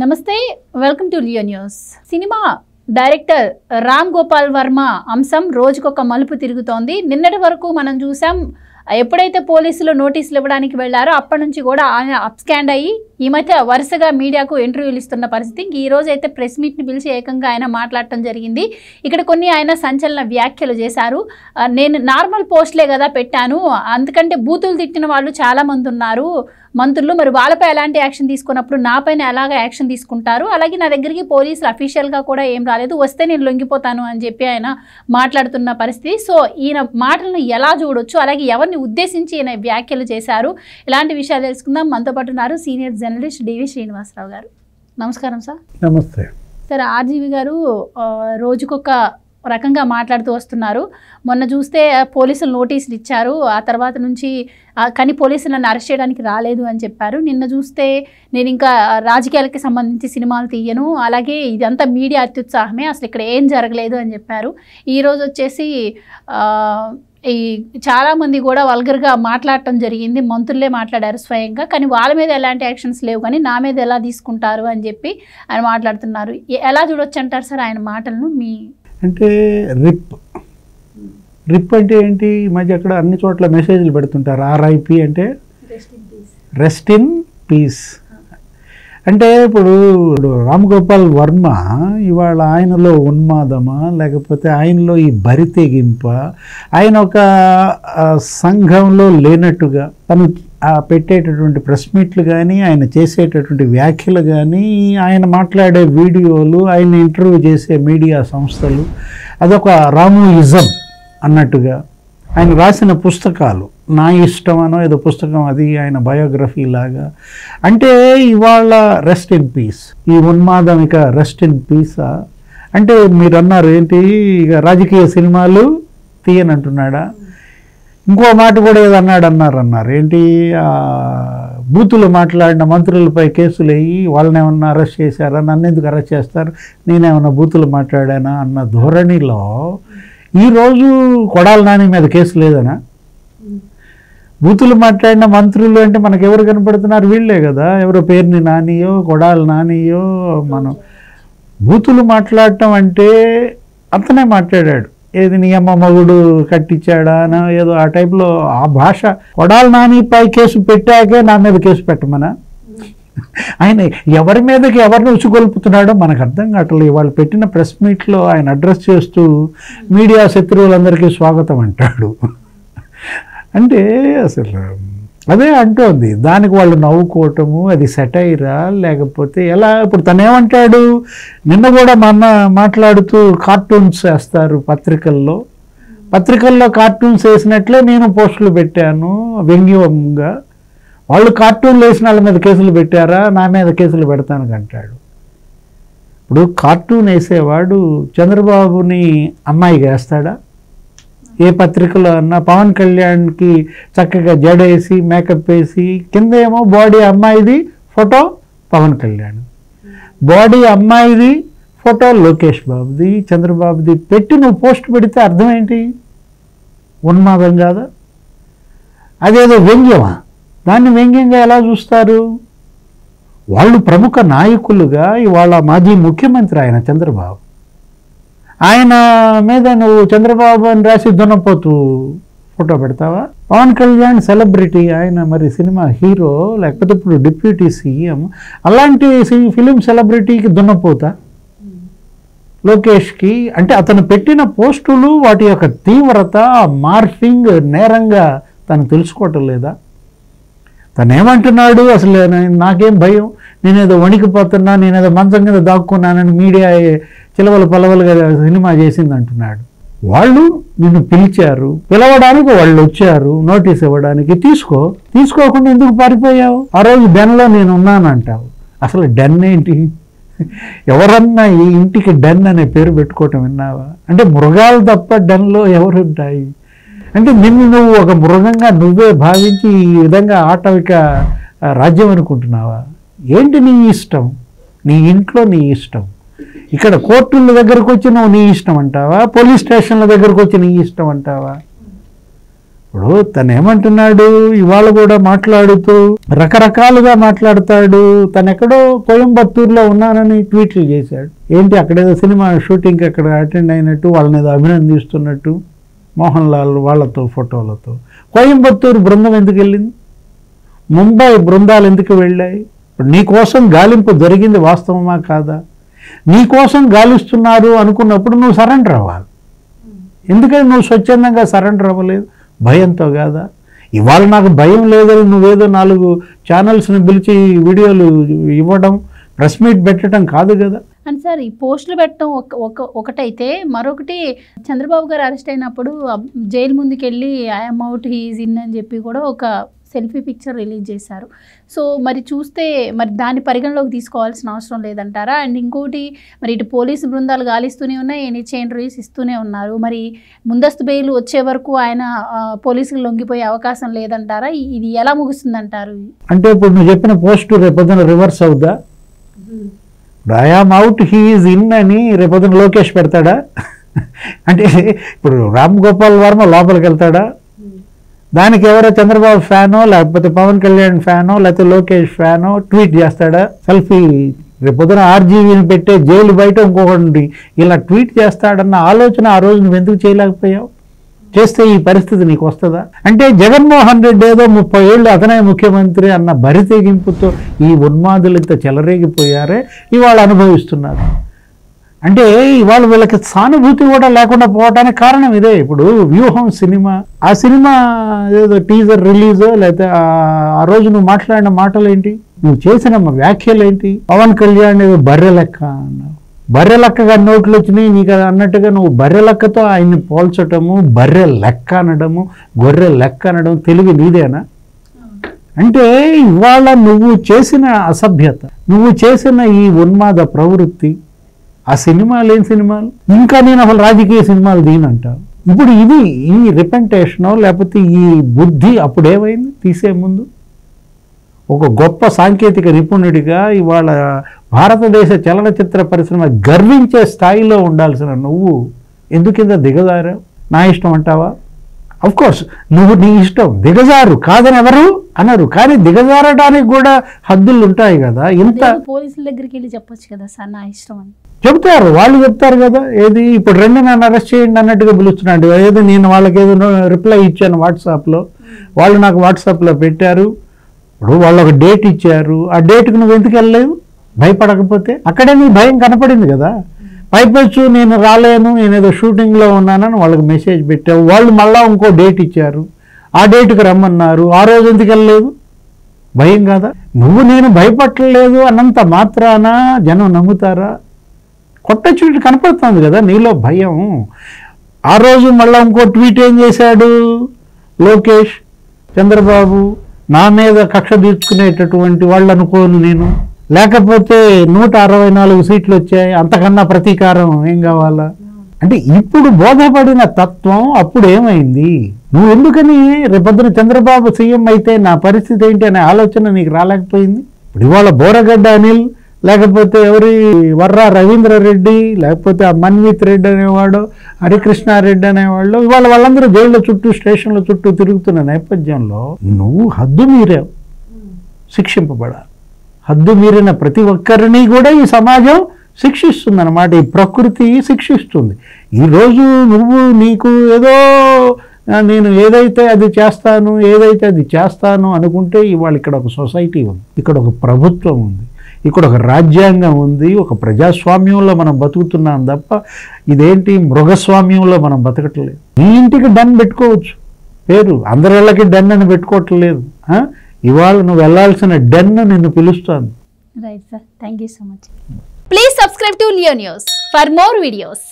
నమస్తే, welcome to Leo news. Cinema director Ram Gopal Varma అంశం రోజుకొక మలుపు తిరుగుతోంది. నిన్నటి వరకు మనం చూసాం, ఎప్పుడైతే పోలీసులు నోటీసులు ఇవ్వడానికి వెళ్లారో అప్పటి నుంచి కూడా ఆయన అప్స్కాండ్ అయ్యి ఈ మధ్య వరుసగా మీడియాకు ఇంటర్వ్యూలు ఇస్తున్న పరిస్థితి. ఈ రోజు అయితే ప్రెస్ మీట్ని పిలిచి ఏకంగా ఆయన మాట్లాడటం జరిగింది. ఇక్కడ కొన్ని ఆయన సంచలన వ్యాఖ్యలు చేశారు. నేను నార్మల్ పోస్ట్లే కదా పెట్టాను, అందుకంటే బూతులు తిట్టిన వాళ్ళు చాలామంది ఉన్నారు మంత్రులు, మరి వాళ్ళపై ఎలాంటి యాక్షన్ తీసుకున్నప్పుడు నాపైన ఎలాగ యాక్షన్ తీసుకుంటారు, అలాగే నా దగ్గరికి పోలీసులు అఫీషియల్గా కూడా ఏం రాలేదు, వస్తే నేను లొంగిపోతాను అని చెప్పి ఆయన మాట్లాడుతున్న పరిస్థితి. సో ఈయన మాటలను ఎలా చూడొచ్చు, అలాగే ఎవరిని ఉద్దేశించి ఈయన వ్యాఖ్యలు చేశారు, ఇలాంటి విషయాలు తెలుసుకుందాం. మనతో పాటు ఉన్నారు సీనియర్ జర్నలిస్ట్ డివి శ్రీనివాసరావు గారు. నమస్కారం సార్. నమస్తే సార్. ఆర్జీవి గారు రోజుకొక రకంగా మాట్లాడుతూ వస్తున్నారు. మొన్న చూస్తే పోలీసులు నోటీసులు ఇచ్చారు, ఆ తర్వాత నుంచి కానీ పోలీసులను అరెస్ట్ చేయడానికి రాలేదు అని చెప్పారు. నిన్న చూస్తే నేను ఇంకా రాజకీయాలకి సంబంధించి సినిమాలు తీయను, అలాగే ఇదంతా మీడియా అత్యుత్సాహమే, అసలు ఇక్కడ ఏం జరగలేదు అని చెప్పారు. ఈరోజు వచ్చేసి ఈ చాలామంది కూడా వల్గర్గా మాట్లాడటం జరిగింది, మంత్రులే మాట్లాడారు స్వయంగా, కానీ వాళ్ళ మీద ఎలాంటి యాక్షన్స్ లేవు, కానీ నా మీద ఎలా తీసుకుంటారు అని చెప్పి ఆయన మాట్లాడుతున్నారు. ఎలా చూడొచ్చు అంటారు సార్ ఆయన మాటలను? మీ అంటే రిప్ అంటే ఏంటి? ఈ మధ్య అక్కడ అన్ని చోట్ల మెసేజ్లు పెడుతుంటారు, ఆర్ఐపి అంటే రెస్ట్ ఇన్ పీస్. అంటే ఇప్పుడు రామ్ గోపాల్ వర్మ ఇవాళ ఆయనలో ఉన్మాదమా, లేకపోతే ఆయనలో ఈ బరితెగింప, ఆయన ఒక సంఘంలో లేనట్టుగా తను పెట్టేటటువంటి ప్రెస్ మీట్లు కానీ, ఆయన చేసేటటువంటి వ్యాఖ్యలు కానీ, ఆయన మాట్లాడే వీడియోలు, ఆయన ఇంటర్వ్యూ చేసే మీడియా సంస్థలు, అదొక రామోయిజం అన్నట్టుగా. ఆయన రాసిన పుస్తకాలు, నా ఇష్టం అనో ఏదో పుస్తకం, అది ఆయన బయోగ్రఫీ లాగా. అంటే ఇవాళ రెస్ట్ ఇన్ పీస్, ఈ ఉన్మాదం ఇక రెస్ట్ ఇన్ పీసా? అంటే మీరు అన్నారు ఏంటి, ఇక రాజకీయ సినిమాలు తీయనంటున్నాడా? ఇంకో మాట కూడా ఏదో అన్నారు ఏంటి, బూతులు మాట్లాడిన మంత్రులపై కేసులు వేయి, వాళ్ళని ఏమన్నా అరెస్ట్ చేశారా, నన్ను ఎందుకు అరెస్ట్ చేస్తారు, నేనేమన్నా బూతులు మాట్లాడానా అన్న ధోరణిలో ఈరోజు కొడాలి నాని మీద కేసు లేదనా? బూతులు మాట్లాడిన మంత్రులు అంటే మనకు ఎవరు కనపడుతున్నారు? వీళ్ళే కదా, ఎవరో పేరుని నానియో కొడాలి నానియో. మనం బూతులు మాట్లాడటం అంటే అతనే మాట్లాడాడు, ఏది నీ అమ్మ మగుడు కట్టించాడా అని ఏదో ఆ టైప్లో ఆ భాష. కొడాలి నానిపై కేసు పెట్టాకే నా మీద కేసు పెట్టమనా? ఆయన ఎవరి మీదకి ఎవరిని ఉసుగొల్పుతున్నాడో మనకు అర్థం కావట్లేదు. వాళ్ళు పెట్టిన ప్రెస్ మీట్లో ఆయన అడ్రస్ చేస్తూ మీడియా శత్రువులందరికీ స్వాగతం అంటాడు. అంటే అసలు అదే అంటోంది, దానికి వాళ్ళు నవ్వుకోవటము, అది సెటైరా లేకపోతే ఎలా? ఇప్పుడు తనేమంటాడు, నిన్న కూడా మొన్న మాట్లాడుతూ కార్టూన్స్ వేస్తారు పత్రికల్లో కార్టూన్స్ వేసినట్లే నేను పోస్టులు పెట్టాను వ్యంగ్యంగా. వాళ్ళు కార్టూన్లు వేసిన వాళ్ళ మీద కేసులు పెట్టారా, నా మీద కేసులు పెడతానికి అంటాడు. ఇప్పుడు కార్టూన్ వేసేవాడు చంద్రబాబుని అమ్మాయిగా వేస్తాడా? ఏ పత్రికలో అన్నా పవన్ కళ్యాణ్కి చక్కగా జడేసి మేకప్ వేసి, కింద ఏమో బాడీ అమ్మాయిది ఫోటో పవన్ కళ్యాణ్, బాడీ అమ్మాయిది ఫోటో లోకేష్ బాబుది, చంద్రబాబుది పెట్టి నువ్వు పోస్ట్ పెడితే అర్థం ఏంటి? ఉన్మాదం కాదా? అదేదో వ్యంగ్యమా? దాన్ని వ్యంగ్యంగా ఎలా చూస్తారు? వాళ్ళు ప్రముఖ నాయకులుగా, ఇవాళ మాజీ ముఖ్యమంత్రి ఆయన చంద్రబాబు, ఆయన మీద నువ్వు చంద్రబాబు అని రాసి దున్నపోతూ ఫోటో పెడతావా? పవన్ కళ్యాణ్ సెలబ్రిటీ, ఆయన మరి సినిమా హీరో, లేకపోతే ఇప్పుడు డిప్యూటీ సీఎం, అలాంటి ఫిలిం సెలబ్రిటీకి దున్నపోతా లోకేష్కి? అంటే అతను పెట్టిన పోస్టులు, వాటి యొక్క తీవ్రత, మార్ఫింగ్ నేరంగా తను తెలుసుకోవటం లేదా? తను ఏమంటున్నాడు, అసలు నాకేం భయం, నేనేదో వణికిపోతున్నా, నేనేదో మంచం కింద దాక్కున్నానని మీడియా చిలవలు పలవలుగా సినిమా చేసింది అంటున్నాడు. వాళ్ళు నిన్ను పిలిచారు, పిలవడానికి వాళ్ళు వచ్చారు, నోటీస్ ఇవ్వడానికి. తీసుకోకుండా ఎందుకు పారిపోయావు? ఆ రోజు డెన్లో నేను ఉన్నానంటావు. అసలు డెన్ ఏంటి? ఎవరన్నా ఈ ఇంటికి డెన్ అనే పేరు పెట్టుకోవటం విన్నావా? అంటే మృగాలు తప్ప డెన్లో ఎవరుంటాయి? అంటే నిన్ను నువ్వు ఒక మృగంగా నువ్వే భావించి ఈ విధంగా ఆటవిక రాజ్యం అనుకుంటున్నావా? ఏంటి నీ ఇష్టం? నీ ఇంట్లో నీ ఇష్టం. ఇక్కడ కోర్టుల దగ్గరకు వచ్చి నువ్వు నీ ఇష్టం అంటావా? పోలీస్ స్టేషన్ల దగ్గరకు వచ్చి నీ ఇష్టం అంటావా? ఇప్పుడు తను ఏమంటున్నాడు, ఇవాళ కూడా మాట్లాడుతూ రకరకాలుగా మాట్లాడతాడు. తను ఎక్కడో కోయంబత్తూరులో ఉన్నానని ట్వీట్లు చేశాడు. ఏంటి అక్కడేదో సినిమా షూటింగ్కి అక్కడ అటెండ్ అయినట్టు, వాళ్ళని ఏదో అభినందిస్తున్నట్టు, మోహన్ లాల్ వాళ్ళతో ఫోటోలతో. కోయంబత్తూరు బృందం ఎందుకు వెళ్ళింది? ముంబై బృందాలు ఎందుకు వెళ్ళాయి? నీ కోసం గాలింపు జరిగింది వాస్తవమా కాదా? నీ కోసం గాలిస్తున్నారు అనుకున్నప్పుడు నువ్వు సరెండర్ అవ్వాలి. ఎందుకని నువ్వు స్వచ్ఛందంగా సరెండర్ అవ్వలేదు? భయంతో కాదా? ఇవాళ నాకు భయం లేదని నువ్వేదో 4 ఛానల్స్ని పిలిచి వీడియోలు ఇవ్వడం, ప్రెస్ మీట్ పెట్టడం కాదు కదా. అండ్ సార్, ఈ పోస్టులు పెట్టడం ఒకటైతే, మరొకటి చంద్రబాబు గారు అరెస్ట్ అయినప్పుడు జైలు ముందుకు వెళ్ళి ఐఎమ్ అవుట్ హీఈస్ ఇన్ అని చెప్పి కూడా ఒక సెల్ఫీ పిక్చర్ రిలీజ్ చేశారు. సో మరి చూస్తే మరి దాన్ని పరిగణలోకి తీసుకోవాల్సిన అవసరం లేదంటారా? అండ్ ఇంకోటి, మరి ఇటు పోలీసు బృందాలు గాలిస్తూనే ఉన్నాయి, ఎనీ చైన్ రిలీజ్ ఇస్తూనే ఉన్నారు. మరి ముందస్తు బెయిల్ వచ్చే వరకు ఆయన పోలీసులు లొంగిపోయే అవకాశం లేదంటారా? ఇది ఎలా ముగుస్తుందంటారు? అంటే ఇప్పుడు నువ్వు చెప్పిన పోస్టు రేపొద్దున రివర్స్ అవుద్దా? ఐఆమ్ అవుట్ హీఈస్ ఇన్ అని రేపొద్దున లోకేష్ పెడతాడా? అంటే ఇప్పుడు రామ్ గోపాల్ వర్మ లోపలికి వెళ్తాడా? దానికి ఎవరో చంద్రబాబు ఫ్యానో, లేకపోతే పవన్ కళ్యాణ్ ఫ్యానో, లేకపోతే లోకేష్ ఫ్యానో ట్వీట్ చేస్తాడా? సెల్ఫీ రేపొద్దున ఆర్జీవీని పెట్టే జైలు బయట ఇంకొకటి ఇలా ట్వీట్ చేస్తాడన్న ఆలోచన ఆ రోజు నువ్వు ఎందుకు చేయలేకపోయావు? చేస్తే ఈ పరిస్థితి నీకు వస్తుందా? అంటే జగన్మోహన్ రెడ్డి ఏదో 30 ఏళ్ళు అతనే ముఖ్యమంత్రి అన్న బరితెగింపుతో ఈ ఉన్మాదులు ఇంత చెలరేగిపోయారే ఇవాళ అనుభవిస్తున్నారు. అంటే ఇవాళ వీళ్ళకి సానుభూతి కూడా లేకుండా పోవడానికి కారణం ఇదే. ఇప్పుడు వ్యూహం సినిమా, ఆ సినిమా ఏదో టీజర్ రిలీజో, లేకపోతే ఆ రోజు నువ్వు మాట్లాడిన మాటలు ఏంటి, నువ్వు చేసిన వ్యాఖ్యలు ఏంటి? పవన్ కళ్యాణ్ ఏదో బర్రె లెక్క అన్నావు. బర్రె లెక్కగా నోట్లు వచ్చినాయి నీకు అన్నట్టుగా నువ్వు బర్రె లెక్కతో ఆయన్ని పోల్చటము, బర్రె లెక్క అనడము, గొర్రె లెక్క అనడం తెలివి నీదేనా? అంటే ఇవాళ నువ్వు చేసిన అసభ్యత, నువ్వు చేసిన ఈ ఉన్మాద ప్రవృత్తి, ఆ సినిమాలు ఏం సినిమాలు, ఇంకా నేను అసలు రాజకీయ సినిమాలు దీనంటావు. ఇప్పుడు ఇది ఈ రిపెంటేషనో లేకపోతే ఈ బుద్ధి అప్పుడేమైంది? తీసే ముందు ఒక గొప్ప సాంకేతిక నిపుణుడిగా ఇవాళ భారతదేశ చలనచిత్ర పరిశ్రమ గర్వించే స్థాయిలో ఉండాల్సిన నువ్వు ఎందుకు ఇంత దిగజారావు? నా ఇష్టం అంటావా? అఫ్కోర్స్ నువ్వు నీ ఇష్టం, దిగజారు కాదని ఎవరు అనరు, కానీ దిగజారడానికి కూడా హద్దులు ఉంటాయి కదా. ఇంత పోలీసుల దగ్గరికి వెళ్ళి చెప్పొచ్చు కదా సార్ నా ఇష్టం అని చెబుతారు, వాళ్ళు చెప్తారు కదా. ఏది ఇప్పుడు రండి నన్ను అరెస్ట్ చేయండి అన్నట్టుగా పిలుస్తున్నాడు. ఏదో నేను వాళ్ళకి ఏదో రిప్లై ఇచ్చాను వాట్సాప్లో, వాళ్ళు నాకు వాట్సాప్లో పెట్టారు. ఇప్పుడు వాళ్ళు ఒక డేట్ ఇచ్చారు, ఆ డేట్కి నువ్వు ఎందుకు వెళ్ళలేవు? భయపడకపోతే అక్కడే నీ భయం కనపడింది కదా. పైపచ్చు నేను రాలేను, నేను ఏదో షూటింగ్లో ఉన్నానని వాళ్ళకి మెసేజ్ పెట్టావు. వాళ్ళు మళ్ళీ ఇంకో డేట్ ఇచ్చారు, ఆ డేట్కి రమ్మన్నారు. ఆ రోజు ఎందుకు వెళ్ళలేదు? భయం కదా. నువ్వు నేను భయపడలేదు అన్నంత మాత్రాన జనం నమ్ముతారా? కొత్త ట్వీట్ కనపడుతుంది కదా నీలో భయం. ఆ రోజు మళ్ళీ ఇంకో ట్వీట్ ఏం చేశాడు లోకేష్, చంద్రబాబు నా మీద కక్ష తీర్చుకునేటటువంటి వాళ్ళు అనుకోను నేను, లేకపోతే 164 సీట్లు వచ్చాయి, అంతకన్నా ప్రతీకారం ఏం కావాలా? అంటే ఇప్పుడు బోధపడిన తత్వం అప్పుడు ఏమైంది? నువ్వు ఎందుకని రేపొద్దున చంద్రబాబు సీఎం అయితే నా పరిస్థితి ఏంటి అనే ఆలోచన నీకు రాలేకపోయింది? ఇప్పుడు ఇవాళ బోరగడ్డ అనిల్, లేకపోతే ఎవరి వర్రా రవీంద్రారెడ్డి, లేకపోతే ఆ మన్విత్ రెడ్డి అనేవాడు, హరికృష్ణారెడ్డి అనేవాళ్ళు, ఇవాళ వాళ్ళందరూ జైళ్ళ చుట్టూ స్టేషన్ల చుట్టూ తిరుగుతున్న నేపథ్యంలో నువ్వు హద్దు మీరావు, శిక్షింపబడాలి. హద్దు మీరిన ప్రతి ఒక్కరిని కూడా ఈ సమాజం శిక్షిస్తుంది అన్నమాట, ఈ ప్రకృతి శిక్షిస్తుంది. ఈరోజు నువ్వు నీకు ఏదో నేను ఏదైతే అది చేస్తాను, ఏదైతే అది చేస్తాను అనుకుంటే ఇవాళ ఇక్కడ ఒక సొసైటీ ఉంది, ఇక్కడ ఒక ప్రభుత్వం ఉంది, ఇక్కడ ఒక రాజ్యాంగం ఉంది, ఒక ప్రజాస్వామ్యంలో మనం బతుకుతున్నాం తప్ప ఇదేంటి మృగస్వామ్యంలో మనం బతకట్లేదు. ఈ ఇంటికి డన్ పెట్టుకోవచ్చు పేరు, అందరిళ్ళకి డన్ అని పెట్టుకోవట్లేదు. ఇవాళ నువ్వు వెళ్ళాల్సిన డన్ నిన్ను పిలుస్తాను. Right sir, thank you so much. Please subscribe to Leo news for more videos.